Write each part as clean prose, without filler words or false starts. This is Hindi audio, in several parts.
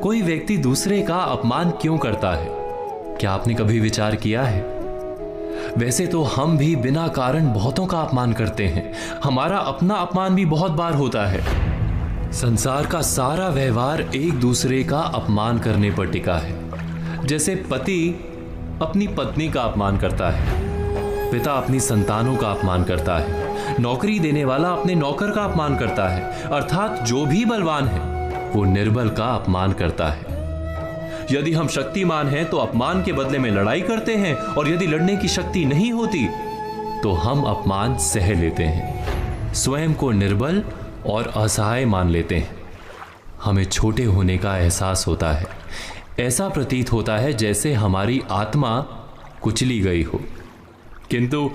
कोई व्यक्ति दूसरे का अपमान क्यों करता है? क्या आपने कभी विचार किया है? वैसे तो हम भी बिना कारण बहुतों का अपमान करते हैं। हमारा अपना अपमान भी बहुत बार होता है। संसार का सारा व्यवहार एक दूसरे का अपमान करने पर टिका है। जैसे पति अपनी पत्नी का अपमान करता है, पिता अपनी संतानों का अपमान करता है, नौकरी देने वाला अपने नौकर का अपमान करता है, अर्थात जो भी बलवान है वो निर्बल का अपमान करता है। यदि हम शक्तिमान हैं तो अपमान के बदले में लड़ाई करते हैं, और यदि लड़ने की शक्ति नहीं होती तो हम अपमान सह लेते हैं, स्वयं को निर्बल और असहाय मान लेते हैं। हमें छोटे होने का एहसास होता है। ऐसा प्रतीत होता है जैसे हमारी आत्मा कुचली गई हो। किंतु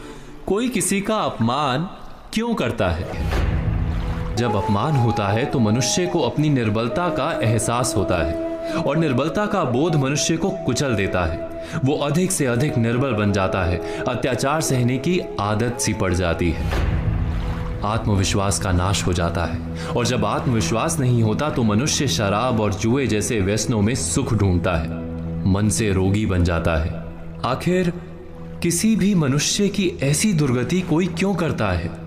कोई किसी का अपमान क्यों करता है? जब अपमान होता है तो मनुष्य को अपनी निर्बलता का एहसास होता है, और निर्बलता का बोध मनुष्य को कुचल देता है। वो अधिक से अधिक निर्बल बन जाता है, अत्याचार सहने की आदत सी पड़ जाती है, आत्मविश्वास का नाश हो जाता है। और जब आत्मविश्वास नहीं होता तो मनुष्य शराब और जुए जैसे व्यसनों में सुख ढूंढता है, मन से रोगी बन जाता है। आखिर किसी भी मनुष्य की ऐसी दुर्गति कोई क्यों करता है?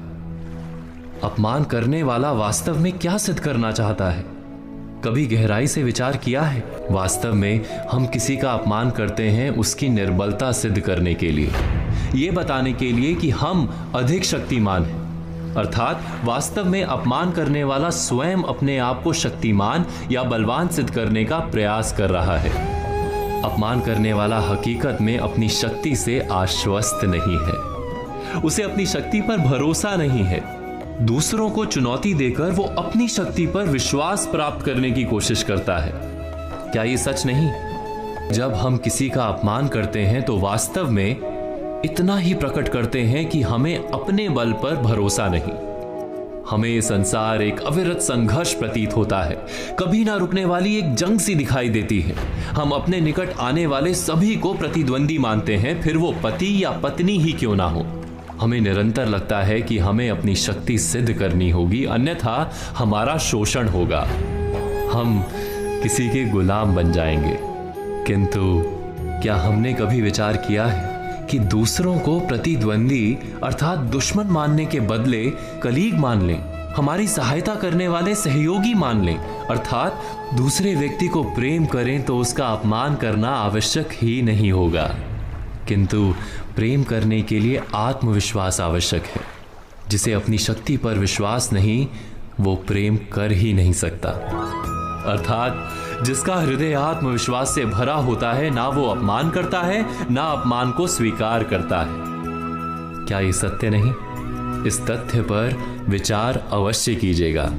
अपमान करने वाला वास्तव में क्या सिद्ध करना चाहता है? कभी गहराई से विचार किया है? वास्तव में हम किसी का अपमान करते हैं उसकी निर्बलता सिद्ध करने के लिए, ये बताने के लिए कि हम अधिक शक्तिमान हैं। अर्थात वास्तव में अपमान करने वाला स्वयं अपने आप को शक्तिमान या बलवान सिद्ध करने का प्रयास कर रहा है। अपमान करने वाला हकीकत में अपनी शक्ति से आश्वस्त नहीं है, उसे अपनी शक्ति पर भरोसा नहीं है। दूसरों को चुनौती देकर वो अपनी शक्ति पर विश्वास प्राप्त करने की कोशिश करता है। क्या ये सच नहीं? जब हम किसी का अपमान करते हैं तो वास्तव में इतना ही प्रकट करते हैं कि हमें अपने बल पर भरोसा नहीं। हमें ये संसार एक अविरत संघर्ष प्रतीत होता है, कभी ना रुकने वाली एक जंग सी दिखाई देती है। हम अपने निकट आने वाले सभी को प्रतिद्वंदी मानते हैं, फिर वो पति या पत्नी ही क्यों ना हो। हमें निरंतर लगता है कि हमें अपनी शक्ति सिद्ध करनी होगी, अन्यथा हमारा शोषण होगा, हम किसी के गुलाम बन जाएंगे। किंतु क्या हमने कभी विचार किया है कि दूसरों को प्रतिद्वंदी अर्थात दुश्मन मानने के बदले कलीग मान लें, हमारी सहायता करने वाले सहयोगी मान लें, अर्थात दूसरे व्यक्ति को प्रेम करें तो उसका अपमान करना आवश्यक ही नहीं होगा। किंतु प्रेम करने के लिए आत्मविश्वास आवश्यक है। जिसे अपनी शक्ति पर विश्वास नहीं, वो प्रेम कर ही नहीं सकता। अर्थात जिसका हृदय आत्मविश्वास से भरा होता है, ना वो अपमान करता है, ना अपमान को स्वीकार करता है। क्या ये सत्य नहीं? इस तथ्य पर विचार अवश्य कीजिएगा।